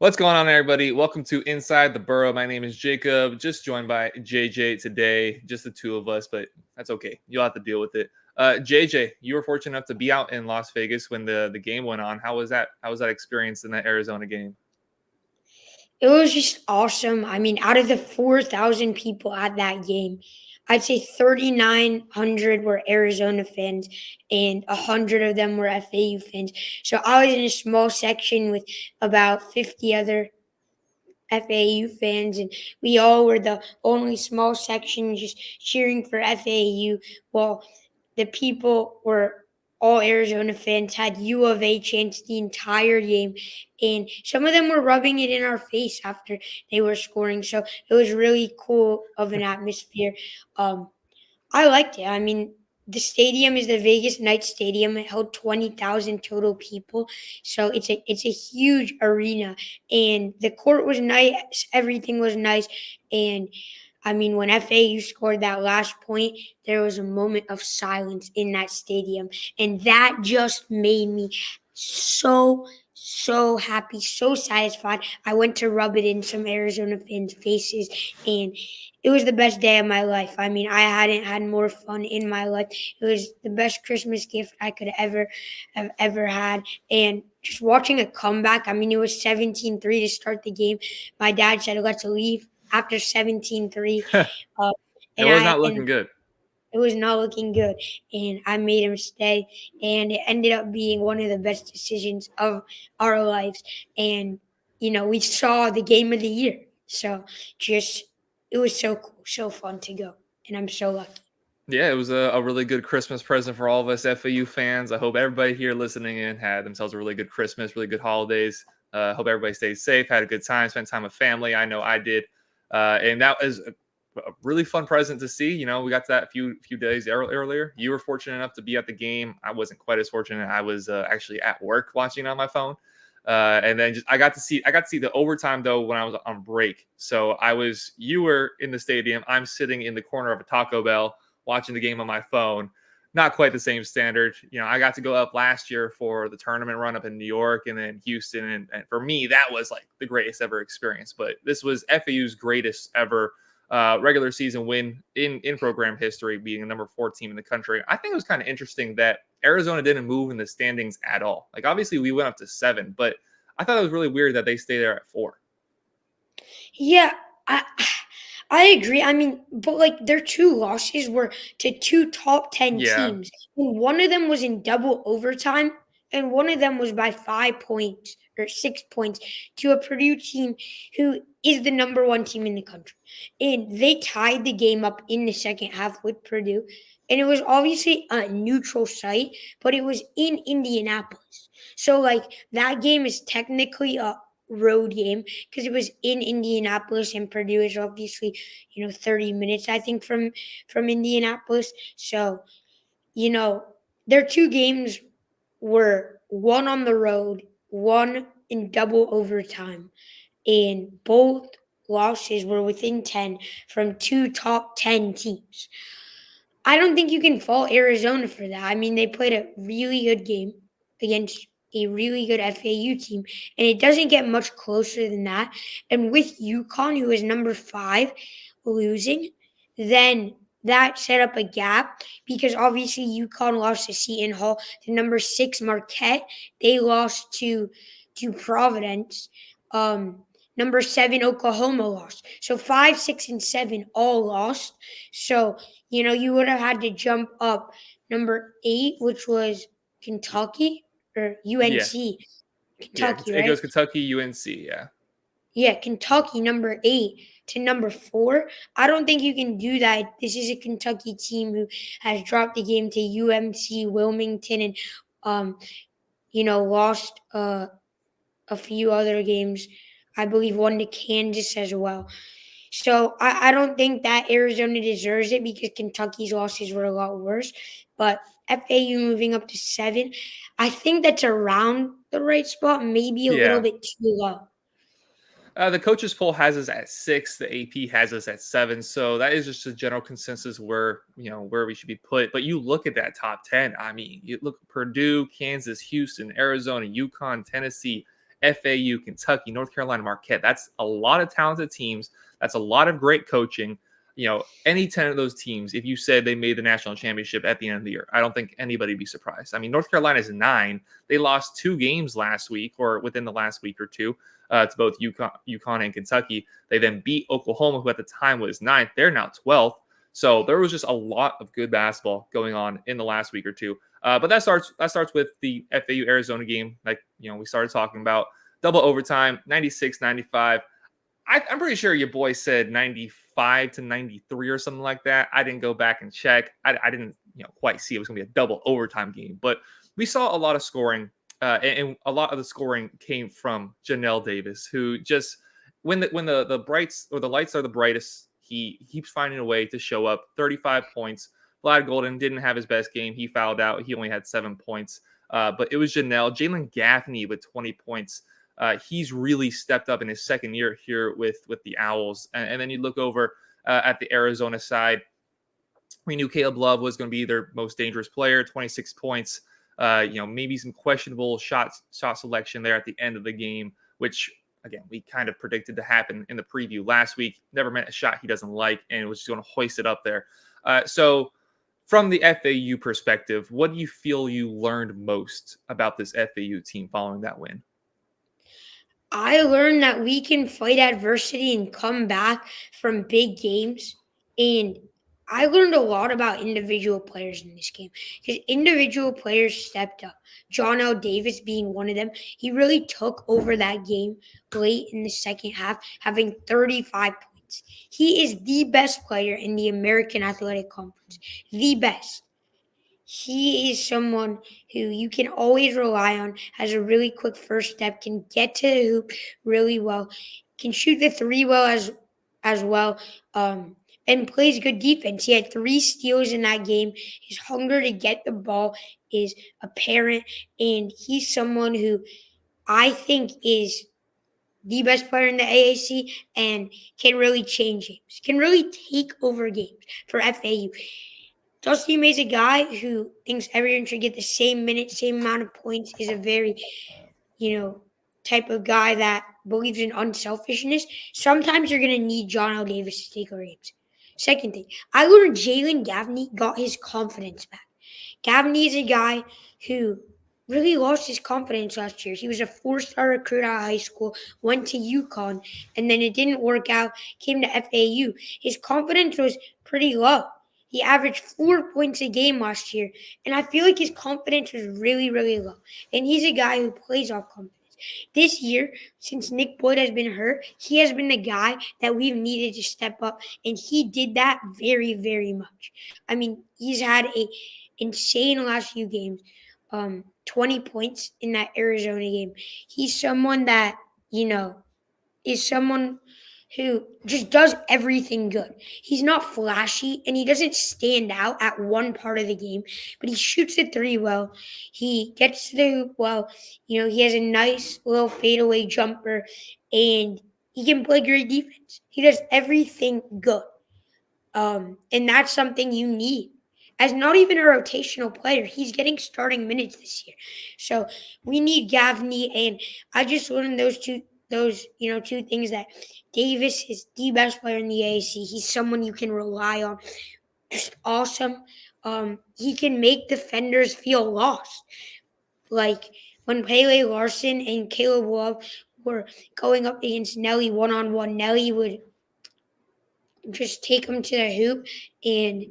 What's going on, everybody? Welcome to Inside the Burrow. My name is Jacob, just joined by JJ today, just the two of us, but that's okay. You'll have to deal with it. JJ, you were fortunate enough to be out in Las Vegas when the game went on. How was that? How was that experience in that Arizona game? It was just awesome. I mean, out of the 4,000 people at that game, I'd say 3,900 were Arizona fans and 100 of them were FAU fans. So I was in a small section with about 50 other FAU fans, and we all were the only small section just cheering for FAU. While the people were all Arizona fans, had U of A chants the entire game, and some of them were rubbing it in our face after they were scoring. So it was really cool of an atmosphere. Um, I liked it. I mean, the stadium is the Vegas Knights Stadium. It held 20,000 total people. So it's a huge arena, and the court was nice, everything was nice. And I mean, when FAU scored that last point, there was a moment of silence in that stadium, and that just made me so happy, so satisfied. I went to rub it in some Arizona fans' faces, and it was the best day of my life. I mean, I hadn't had more fun in my life. It was the best Christmas gift I could ever have ever had. And just watching a comeback, I mean, it was 17-3 to start the game. My dad said, let's leave after 17-3. Uh, It and was I not looking and good. it was not looking good. And I made him stay. And it ended up being one of the best decisions of our lives. And, we saw the game of the year. So just, it was so cool, so fun to go. And I'm so lucky. Yeah, it was a really good Christmas present for all of us FAU fans. I hope everybody here listening in had themselves a really good Christmas, really good holidays. Hope everybody stayed safe, had a good time, spent time with family. I know I did, and that was a really fun present to see. You know, we got to that a few days earlier. You were fortunate enough to be at the game. I wasn't quite as fortunate. I was actually at work watching on my phone. And then I got to see the overtime though when I was on break. So you were in the stadium. I'm sitting in the corner of a Taco Bell watching the game on my phone. Not quite the same standard. You know, I got to go up last year for the tournament run up in New York and then Houston. And for me, that was like the greatest ever experience. But this was FAU's greatest ever regular season win in program history, being the number 4 team in the country. I think it was kind of interesting that Arizona didn't move in the standings at all. Like, obviously, we went up to 7, but I thought it was really weird that they stayed there at 4. Yeah, I agree. I mean, but like their two losses were to two top 10 Yeah. teams. And one of them was in double overtime, and one of them was by 5 points or 6 points to a Purdue team who is the number one team in the country. And they tied the game up in the second half with Purdue. And it was obviously a neutral site, but it was in Indianapolis. So, like, that game is technically a road game because it was in Indianapolis, and Purdue is obviously 30 minutes I think from Indianapolis. So you know their two games were one on the road, one in double overtime, and both losses were within 10 from two top 10 teams. I don't think you can fault Arizona for that. I mean, they played a really good game against a really good FAU team, and it doesn't get much closer than that. And with UConn, who is number 5, losing, then that set up a gap because obviously UConn lost to Seton Hall. The number 6 Marquette, they lost to Providence. Um, Number 7 Oklahoma lost. So 5, 6, and 7 all lost. So you would have had to jump up number 8, which was Kentucky or Yeah. UNC. Yeah. Kentucky, It right? goes Kentucky, UNC. Yeah. Yeah, Kentucky, number 8 to number 4. I don't think you can do that. This is a Kentucky team who has dropped the game to UMC, Wilmington, and um, lost a few other games. I believe one to Kansas as well. So I don't think that Arizona deserves it because Kentucky's losses were a lot worse. But FAU moving up to 7, I think that's around the right spot, maybe a little Yeah. bit too low. The coaches poll has us at 6. The AP has us at 7. So that is just a general consensus where we should be put. But you look at that top 10. I mean, you look at Purdue, Kansas, Houston, Arizona, UConn, Tennessee, FAU, Kentucky, North Carolina, Marquette. That's a lot of talented teams. That's a lot of great coaching. Any 10 of those teams, if you said they made the national championship at the end of the year, I don't think anybody would be surprised. I mean, North Carolina is 9. They lost 2 games last week or within the last week or two to both UConn and Kentucky. They then beat Oklahoma, who at the time was 9th. They're now 12th. So there was just a lot of good basketball going on in the last week or two. But that starts with the FAU Arizona game, like we started talking about. Double overtime, 96-95. I'm pretty sure your boy said 95-93 or something like that. I didn't go back and check. I didn't quite see it was going to be a double overtime game, but we saw a lot of scoring, and a lot of the scoring came from Janelle Davis, who just when the brights or the lights are the brightest, he keeps finding a way to show up. 35 points. Vlad Golden didn't have his best game. He fouled out. He only had 7 points, but it was Janelle. Jalen Gaffney with 20 points. He's really stepped up in his second year here with the Owls. And then you look over at the Arizona side. We knew Caleb Love was going to be their most dangerous player, 26 points. Maybe some questionable shot selection there at the end of the game, which, again, we kind of predicted to happen in the preview last week. Never meant a shot he doesn't like, and was just going to hoist it up there. So from the FAU perspective, what do you feel you learned most about this FAU team following that win? I learned that we can fight adversity and come back from big games. And I learned a lot about individual players in this game because individual players stepped up. John L. Davis being one of them. He really took over that game late in the second half, having 35 points. He is the best player in the American Athletic Conference, the best. He is someone who you can always rely on, has a really quick first step, can get to the hoop really well, can shoot the three well as well, and plays good defense. He had 3 steals in that game. His hunger to get the ball is apparent, and he's someone who I think is the best player in the AAC and can really change games, can really take over games for FAU. Dusty May's a guy who thinks everyone should get the same minutes, same amount of points, is a very, type of guy that believes in unselfishness. Sometimes you're going to need John L. Davis to take over games. Second thing, I learned Jalen Gaffney got his confidence back. Gaffney is a guy who really lost his confidence last year. He was a 4-star recruit out of high school, went to UConn, and then it didn't work out, came to FAU. His confidence was pretty low. He averaged 4 points a game last year, and I feel like his confidence was really, really low. And he's a guy who plays off confidence. This year, since Nick Boyd has been hurt, he has been the guy that we've needed to step up, and he did that very, very much. I mean, he's had a insane last few games, 20 points in that Arizona game. He's someone that, is someone who just does everything good. He's not flashy and he doesn't stand out at one part of the game, but he shoots the 3 well. He gets to the hoop well. He has a nice little fadeaway jumper and he can play great defense. He does everything good. And that's something you need. As not even a rotational player, he's getting starting minutes this year. So we need Gaffney, and I just learned those two things, that Davis is the best player in the AAC. He's someone you can rely on. Just awesome. He can make defenders feel lost. Like when Pele Larson and Caleb Love were going up against Nelly one-on-one, Nelly would just take him to the hoop and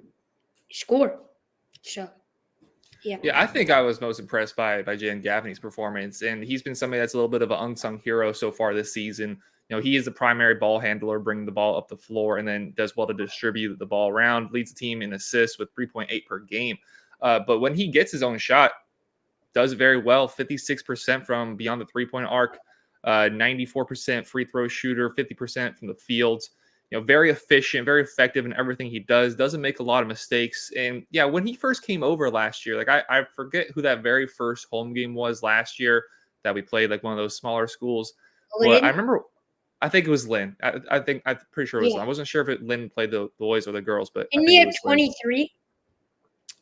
score. So, yeah. Yeah, I think I was most impressed by Jalen Gaffney's performance, and he's been somebody that's a little bit of an unsung hero so far this season. He is the primary ball handler, bringing the ball up the floor, and then does well to distribute the ball around. Leads the team in assists with 3.8 per game. But when he gets his own shot, does very well. 56% from beyond the 3-point arc, 94% free throw shooter, 50% from the field. Very efficient, very effective in everything he does. Doesn't make a lot of mistakes. And yeah, when he first came over last year, like I forget who that very first home game was last year that we played, like one of those smaller schools. But I remember, I think it was Lynn. I'm pretty sure it was Lynn. I wasn't sure if Lynn played the boys or the girls, but And I he think it had was Lynn. 23.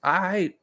I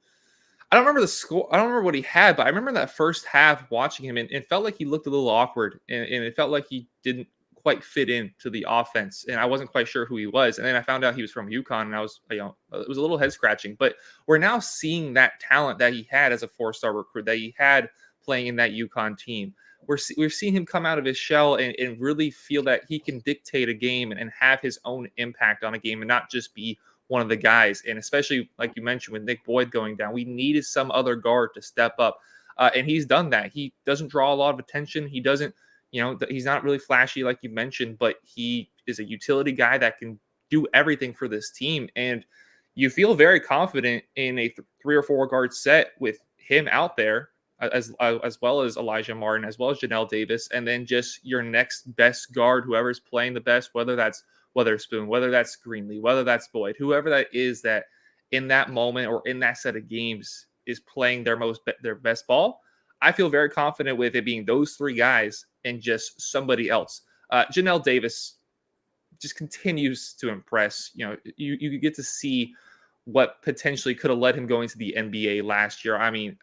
I don't remember the score. I don't remember what he had, but I remember that first half watching him, and it felt like he looked a little awkward, and it felt like he didn't quite fit into the offense, and I wasn't quite sure who he was. And then I found out he was from UConn, and I was, it was a little head scratching. But we're now seeing that talent that he had as a 4-star recruit, that he had playing in that UConn team. We're seeing him come out of his shell and really feel that he can dictate a game and have his own impact on a game, and not just be one of the guys. And especially like you mentioned with Nick Boyd going down, we needed some other guard to step up, and he's done that. He doesn't draw a lot of attention. He doesn't, he's not really flashy like you mentioned, but he is a utility guy that can do everything for this team. And you feel very confident in a 3 or 4 guard set with him out there, as well as Elijah Martin, as well as Janelle Davis, and then just your next best guard, whoever's playing the best, whether that's Weatherspoon, whether that's Greenlee, whether that's Boyd, whoever that is that in that moment or in that set of games is playing their best ball. I feel very confident with it being those 3 guys and just somebody else. Janelle Davis just continues to impress. You get to see what potentially could have led him going to the NBA last year. I mean,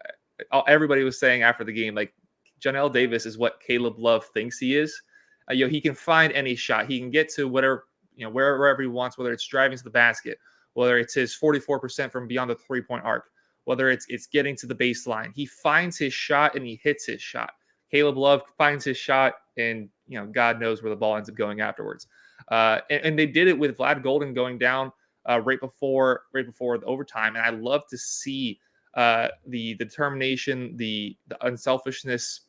everybody was saying after the game, like, Janelle Davis is what Caleb Love thinks he is. He can find any shot. He can get to whatever, wherever he wants, whether it's driving to the basket, whether it's his 44% from beyond the 3-point arc, whether it's getting to the baseline. He finds his shot and he hits his shot. Caleb Love finds his shot, and God knows where the ball ends up going afterwards. And they did it with Vlad Golden going down right before the overtime. And I love to see the determination, the unselfishness,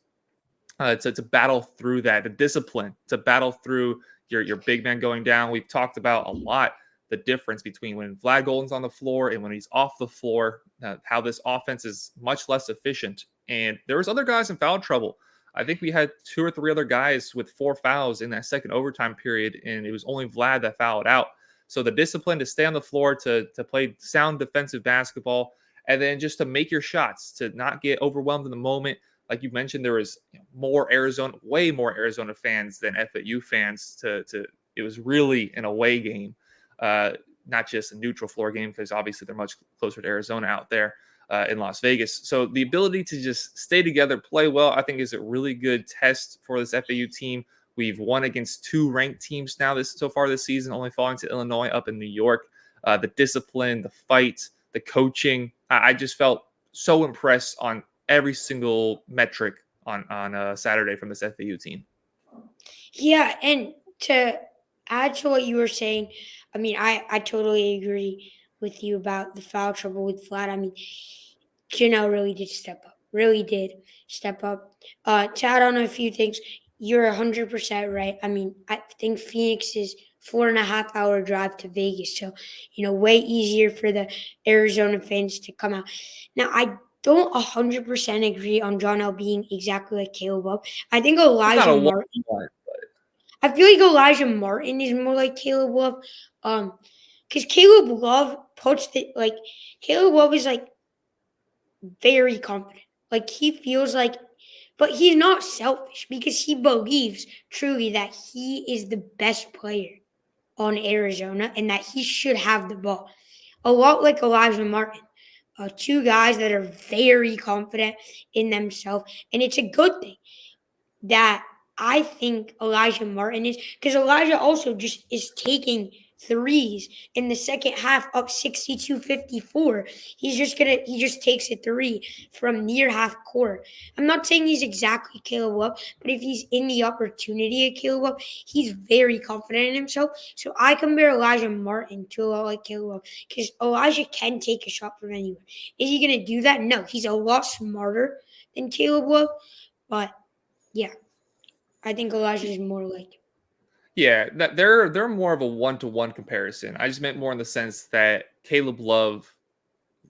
to battle through that, the discipline to battle through your big man going down. We've talked about a lot the difference between when Vlad Golden's on the floor and when he's off the floor, how this offense is much less efficient. And there was other guys in foul trouble. I think we had 2 or 3 other guys with 4 fouls in that second overtime period, and it was only Vlad that fouled out. So the discipline to stay on the floor, to play sound defensive basketball, and then just to make your shots, to not get overwhelmed in the moment. Like you mentioned, there was way more Arizona fans than FAU fans. It was really an away game, not just a neutral floor game, because obviously they're much closer to Arizona out there in Las Vegas. So the ability to just stay together, play well, I think is a really good test for this FAU team. We've won against 2 ranked teams now so far this season, only falling to Illinois up in New York. The discipline, the fight, the coaching, I just felt so impressed on every single metric on Saturday from this FAU team. Yeah, and to add to what you were saying, I mean, I totally agree with you about the foul trouble with Vlad. I mean, Janelle really did step up. Really did step up. To add on a few things, you're 100% right. I mean, I think Phoenix is 4.5 hour drive to Vegas, so way easier for the Arizona fans to come out. Now, I don't 100% agree on John L being exactly like Caleb Love. I think It's not Elijah a Martin. one. I feel like Elijah Martin is more like Caleb Love, because Caleb Love Caleb Love is like very confident. Like he feels like, but he's not selfish because he believes truly that he is the best player on Arizona and that he should have the ball. A lot like Elijah Martin. 2 guys that are very confident in themselves. And it's a good thing that I think Elijah Martin is, because Elijah also just is taking threes in the second half up 62-54. He just takes a 3 from near half court. I'm not saying he's exactly Caleb Love, but if he's in the opportunity of Caleb Love, he's very confident in himself. So I compare Elijah Martin to a lot like Caleb Love, because Elijah can take a shot from anywhere. Is he going to do that? No, he's a lot smarter than Caleb Love, but yeah, I think Elijah is more like. Yeah, they're more of a 1-to-1 comparison. I just meant more in the sense that Caleb Love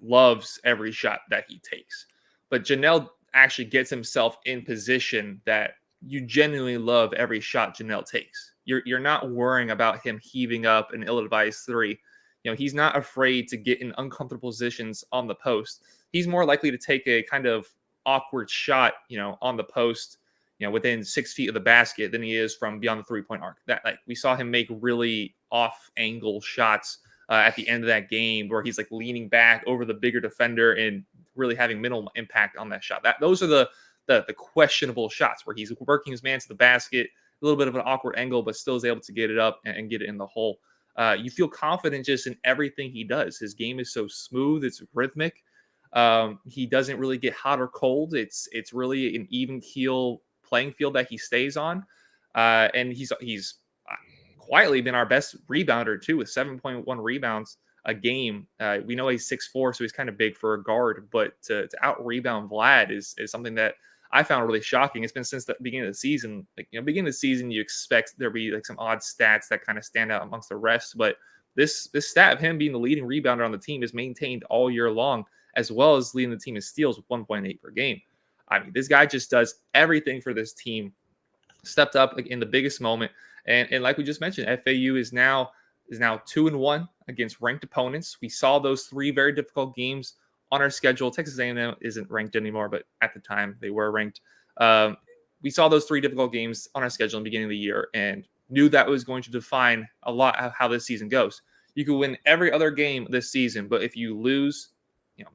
loves every shot that he takes, but Janelle actually gets himself in position that you genuinely love every shot Janelle takes. You're not worrying about him heaving up an ill-advised 3. He's not afraid to get in uncomfortable positions on the post. He's more likely to take a kind of awkward shot, on the post, within 6 feet of the basket than he is from beyond the 3-point arc. That, like, we saw him make really off angle shots at the end of that game where he's like leaning back over the bigger defender and really having minimal impact on that shot. Those are the questionable shots where he's working his man to the basket, a little bit of an awkward angle, but still is able to get it up and get it in the hole. You feel confident just in everything he does. His game is so smooth, it's rhythmic. He doesn't really get hot or cold. It's really an even keel playing field that he stays on, and he's quietly been our best rebounder too, with 7.1 rebounds a game. We know he's 6'4", so he's kind of big for a guard, but to out rebound Vlad is something that I found really shocking. It's been since the beginning of the season. Like, beginning of the season, you expect there be like some odd stats that kind of stand out amongst the rest, but this stat of him being the leading rebounder on the team is maintained all year long, as well as leading the team in steals with 1.8 per game. I mean, this guy just does everything for this team. Stepped up like, in the biggest moment, and like we just mentioned, FAU is now 2-1 against ranked opponents. We saw those 3 very difficult games on our schedule. Texas A&M isn't ranked anymore, but at the time they were ranked. We saw those 3 difficult games on our schedule in the beginning of the year, and knew that was going to define a lot of how this season goes. You could win every other game this season, but if you lose,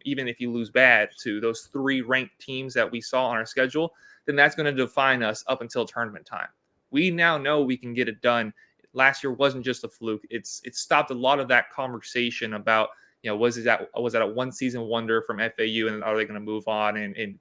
even if you lose bad to those 3 ranked teams that we saw on our schedule, then that's going to define us up until tournament time. We now know we can get it done. Last year wasn't just a fluke. It stopped a lot of that conversation about, was that a one season wonder from FAU, and are they going to move on and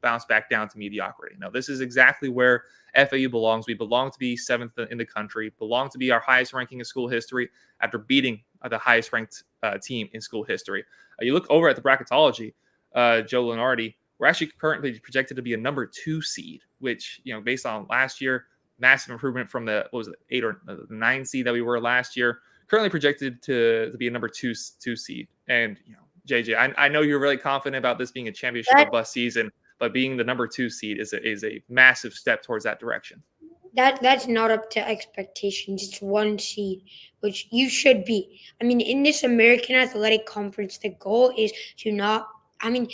bounce back down to mediocrity? No, this is exactly where FAU belongs. We belong to be 7th in the country, belong to be our highest ranking in school history after beating the highest ranked team in school history. You look over at the bracketology, Joe Lenardi, we're actually currently projected to be a number 2 seed, which, based on last year, massive improvement from the 8 or 9 seed that we were last year. Currently projected to be a number 2 seed. And JJ, I know you're really confident about this being a championship or bust season, but being the number 2 seed is a massive step towards that direction. That's not up to expectations. It's 1 seed, which you should be. I mean, in this American Athletic Conference, the goal is to not. I mean,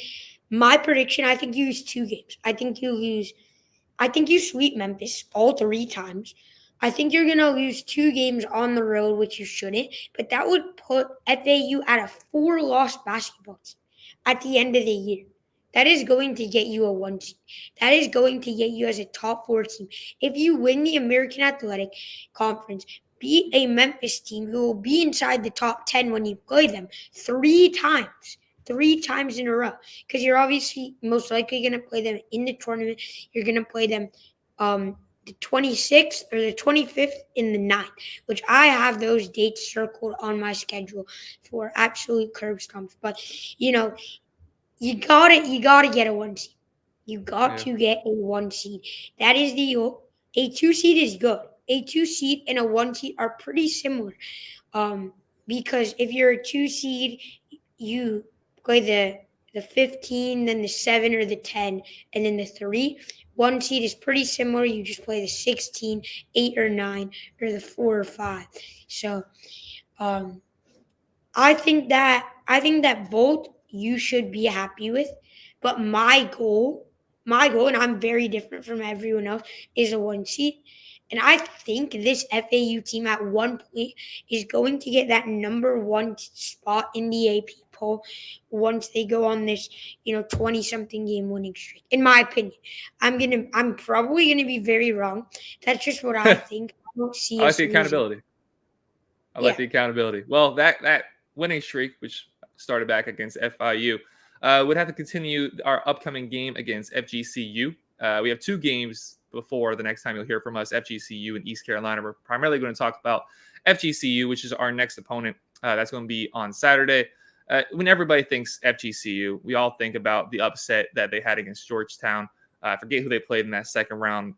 my prediction, I think you lose 2 games. I think you sweep Memphis all 3 times. I think you're going to lose 2 games on the road, which you shouldn't. But that would put FAU at a 4-loss basketball team at the end of the year. That is going to get you a 1 seed. That is going to get you as a top 4 team. If you win the American Athletic Conference, beat a Memphis team who will be inside the top 10 when you play them 3 times. 3 times in a row, because you're obviously most likely going to play them in the tournament. You're going to play them the 26th or the 25th in the 9th, which I have those dates circled on my schedule for absolute curb stomps. But you gotta get a 1 seed. You got to get a 1 seed. That is the goal. A 2 seed is good. A 2 seed and a 1 seed are pretty similar, because if you're a 2 seed, you play the 15, then the 7 or the 10, and then the 3. 1 seed is pretty similar. You just play the 16, 8 or 9, or the 4 or 5. So I think that both you should be happy with. But my goal, and I'm very different from everyone else, is a 1 seed. And I think this FAU team at one point is going to get that number 1 spot in the AP poll once they go on this, 20-something game winning streak. In my opinion, I'm probably gonna be very wrong. That's just what I think. I don't see. I like the accountability. I like the accountability. Well, that winning streak, which started back against FIU, would have to continue our upcoming game against FGCU. We have 2 games before the next time you'll hear from us, FGCU and East Carolina. We're primarily going to talk about FGCU, which is our next opponent. That's going to be on Saturday. When everybody thinks FGCU, we all think about the upset that they had against Georgetown. I forget who they played in that second round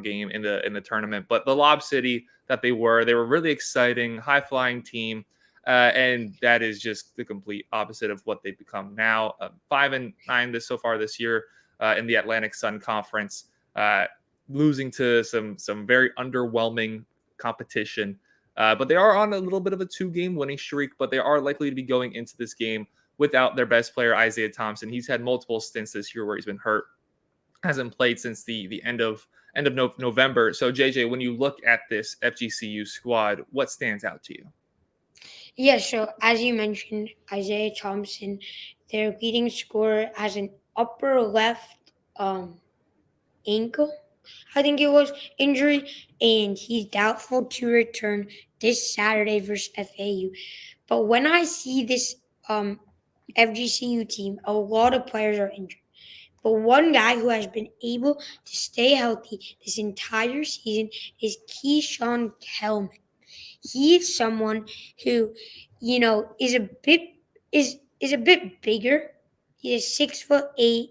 game in the tournament, but the Lob City that they were really exciting, high flying team. And that is just the complete opposite of what they've become now. 5-9 so far this year in the Atlantic Sun Conference, losing to some very underwhelming competition. But they are on a little bit of a 2-game winning streak, but they are likely to be going into this game without their best player, Isaiah Thompson. He's had multiple stints this year where he's been hurt, hasn't played since the end of November. So JJ, when you look at this FGCU squad, what stands out to you? Yeah, so as you mentioned, Isaiah Thompson, their leading scorer has an upper left ankle, I think it was, injury, and he's doubtful to return this Saturday versus FAU. But when I see this FGCU team, a lot of players are injured. But one guy who has been able to stay healthy this entire season is Keyshawn Kelman. He's someone who, is a bit bigger. He's a 6'8",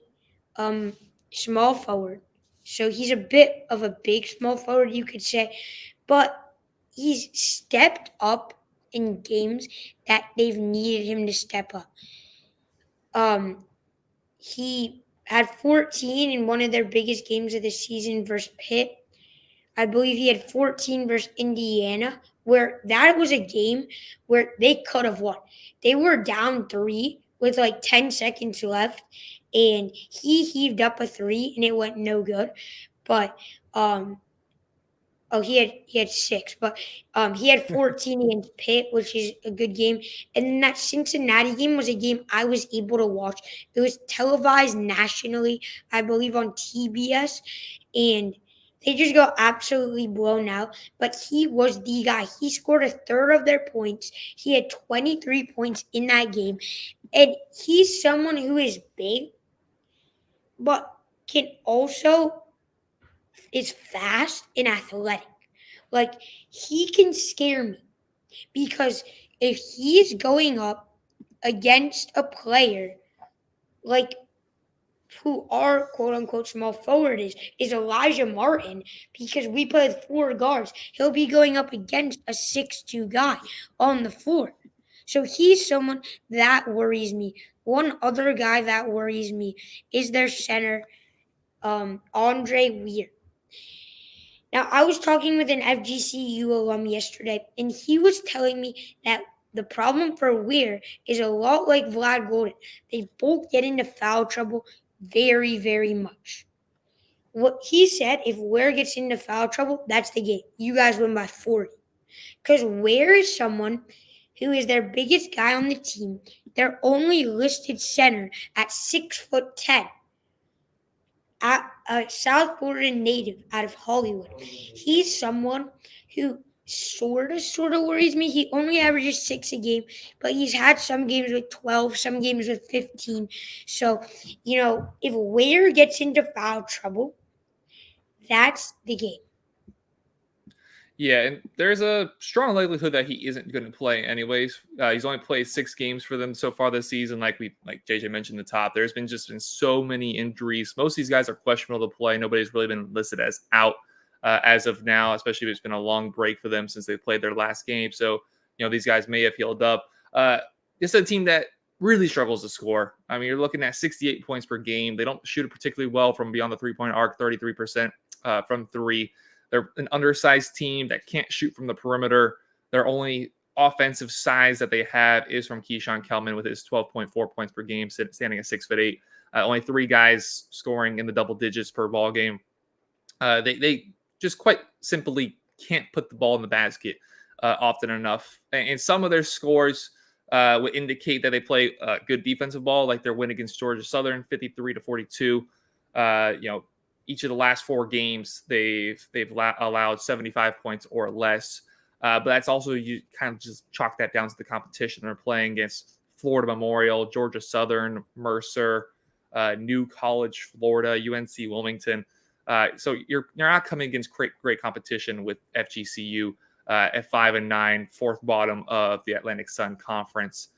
um, small forward. So he's a bit of a big small forward, you could say, but he's stepped up in games that they've needed him to step up. He had 14 in one of their biggest games of the season versus Pitt. I believe he had 14 versus Indiana, where that was a game where they could have won. They were down 3 with like 10 seconds left, and he heaved up a 3, and it went no good. But he had 6, but he had 14 against Pitt, which is a good game. And then that Cincinnati game was a game I was able to watch. It was televised nationally, I believe, on TBS, and they just got absolutely blown out. But he was the guy. He scored a third of their points. He had 23 points in that game, and he's someone who is big, but can also is fast and athletic. Like, he can scare me because if he's going up against a player like who our quote unquote small forward is Elijah Martin, because we play 4 guards, he'll be going up against a 6'2" guy on the floor. So he's someone that worries me. One other guy that worries me is their center, Andre Weir. Now, I was talking with an FGCU alum yesterday, and he was telling me that the problem for Weir is a lot like Vlad Golden. They both get into foul trouble very, very much. What he said, if Weir gets into foul trouble, that's the game. You guys win by 40. Because Weir is someone who is their biggest guy on the team. Their only listed center at 6'10". A South Florida native out of Hollywood. He's someone who sort of worries me. He only averages 6 a game, but he's had some games with 12, some games with 15. So, if Weir gets into foul trouble, that's the game. Yeah, and there's a strong likelihood that he isn't going to play anyways. He's only played 6 games for them so far this season. Like JJ mentioned at the top, there's been so many injuries. Most of these guys are questionable to play. Nobody's really been listed as out as of now, especially if it's been a long break for them since they played their last game. So, these guys may have healed up. It's a team that really struggles to score. I mean, you're looking at 68 points per game. They don't shoot it particularly well from beyond the 3-point arc, 33% from 3. They're an undersized team that can't shoot from the perimeter. Their only offensive size that they have is from Keyshawn Kelman with his 12.4 points per game, standing at 6'8". Only 3 guys scoring in the double digits per ball game. They just quite simply can't put the ball in the basket often enough. And some of their scores would indicate that they play good defensive ball, like their win against Georgia Southern, 53-42. Each of the last 4 games, they've allowed 75 points or less. But that's also, you kind of just chalk that down to the competition. They're playing against Florida Memorial, Georgia Southern, Mercer, New College, Florida, UNC Wilmington. So you're not coming against great competition with FGCU at 5-9, 4th bottom of the Atlantic Sun Conference.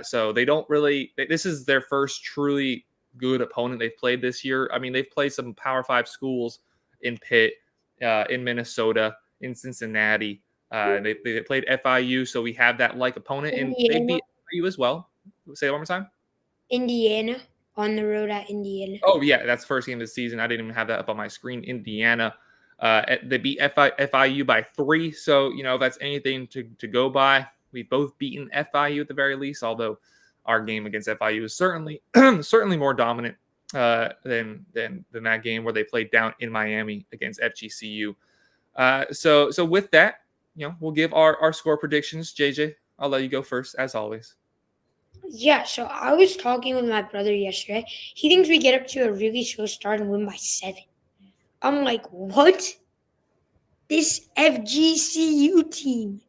So they don't really. This is their first truly good opponent they've played this year. I mean, they've played some Power 5 schools in Pitt, in Minnesota, in Cincinnati. They played FIU, so we have that like opponent, and they beat FIU as well. Say it one more time. Indiana, on the road at Indiana. Oh yeah, that's first game of the season. I didn't even have that up on my screen. Indiana, they beat FIU by 3. So if that's anything to go by, we've both beaten FIU at the very least. Although our game against FIU is certainly more dominant than that game where they played down in Miami against FGCU. So with that, we'll give our score predictions. JJ, I'll let you go first as always. Yeah, so I was talking with my brother yesterday. He thinks we get up to a really slow start and win by 7. I'm like, what? This FGCU team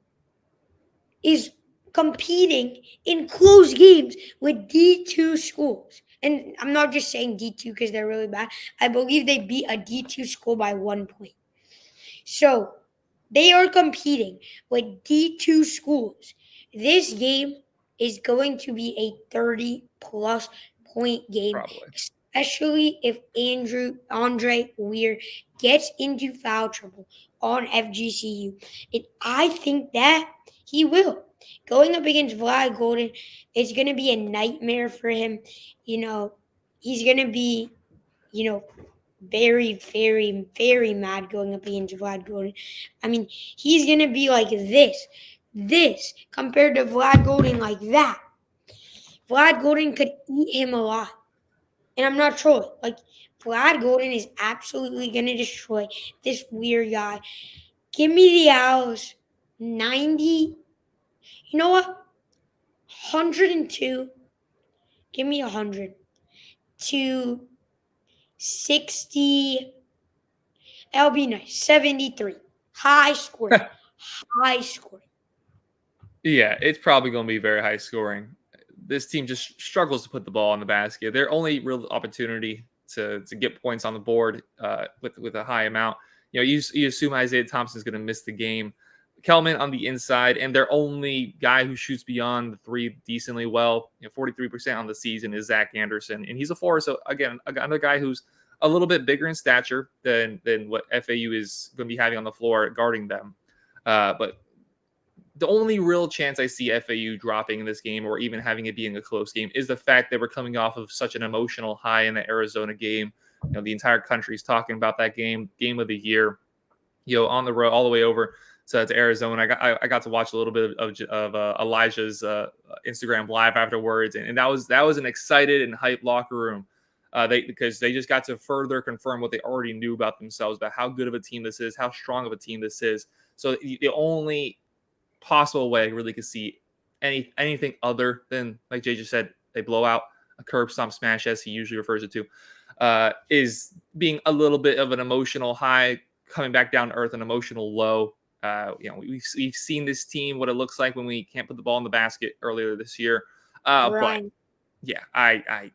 is competing in close games with D2 schools. And I'm not just saying D2 because they're really bad. I believe they beat a D2 school by 1 point. So they are competing with D2 schools. This game is going to be a 30 plus point game, Probably. especially if Andre Weir gets into foul trouble on FGCU. And I think that he will. Going up against Vlad Golden, it's going to be a nightmare for him. You know, he's going to be, you know, very, very, very mad going up against Vlad Golden. I mean, he's gonna be like this compared to Vlad Golden like that. Vlad Golden could eat him alive, and I'm not trolling. Like Vlad Golden is absolutely gonna destroy this weird guy. Give me the Owls 90. You know what? 102. Give me 100 to 60. That'll be nice. 73. High scoring. High scoring. Yeah, it's probably going to be very high scoring. This team just struggles to put the ball in the basket. Their only real opportunity to get points on the board with a high amount. You assume Isaiah Thompson is going to miss the game. Kelman on the inside, and their only guy who shoots beyond the three decently well, 43% on the season, is Zach Anderson, and he's a four. So again, another guy who's a little bit bigger in stature than what FAU is going to be having on the floor guarding them. But the only real chance I see FAU dropping in this game, or even having it being a close game, is the fact that we're coming off of such an emotional high in the Arizona game. The entire country is talking about that game of the year. On the road all the way over to Arizona. I got to watch a little bit of Elijah's Instagram live afterwards, and that was an excited and hyped locker room. Because they just got to further confirm what they already knew about themselves, about how good of a team this is, how strong of a team this is. So the only possible way I really could see anything other than, like Jay just said, they blow out a curb stomp smash, as he usually refers it to, is being a little bit of an emotional high, coming back down to earth, an emotional low. We've seen this team, what it looks like when we can't put the ball in the basket earlier this year. But Right. yeah, I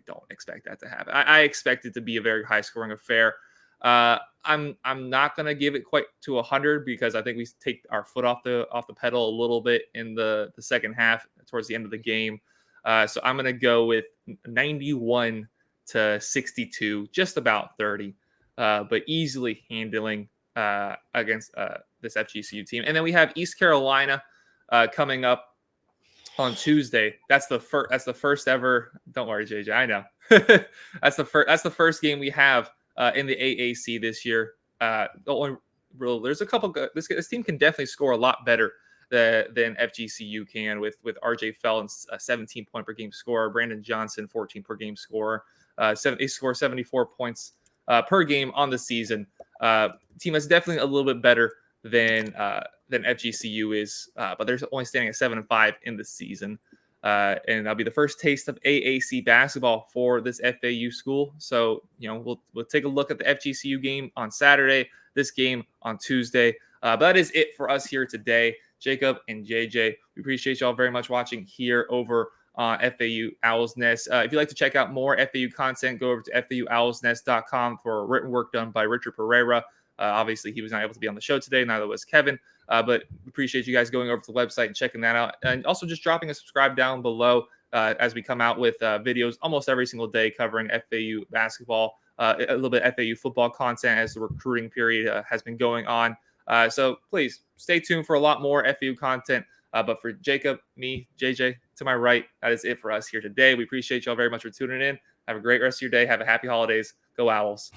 don't expect that to happen. I expect it to be a very high scoring affair. I'm not gonna give it quite to 100, because I think we take our foot off the pedal a little bit in the second half towards the end of the game. So I'm gonna go with 91 to 62, just about 30, but easily handling against this FGCU team. And then we have East Carolina coming up on Tuesday. That's the first. That's the first ever. Don't worry, JJ. I know. That's the first. That's the first game we have in the AAC this year. There's a couple. This team can definitely score a lot better than FGCU can, with RJ Felton's 17 point per game scorer, Brandon Johnson 14 per game scorer. They score 74 points per game on the season. Team that's definitely a little bit better than FGCU is, but they're only standing at 7-5 in the season. And that'll be the first taste of AAC basketball for this FAU school. So, we'll take a look at the FGCU game on Saturday, this game on Tuesday. But that is it for us here today. Jacob and JJ, we appreciate y'all very much watching here over on FAU Owl's Nest. If you'd like to check out more FAU content, go over to FAUowlsnest.com for written work done by Richard Pereira. Obviously, he was not able to be on the show today. Neither was Kevin. But we appreciate you guys going over to the website and checking that out. And also just dropping a subscribe down below as we come out with videos almost every single day covering FAU basketball, a little bit FAU football content as the recruiting period has been going on. So please stay tuned for a lot more FAU content. But for Jacob, me, JJ, to my right, that is it for us here today. We appreciate y'all very much for tuning in. Have a great rest of your day. Have a happy holidays. Go Owls.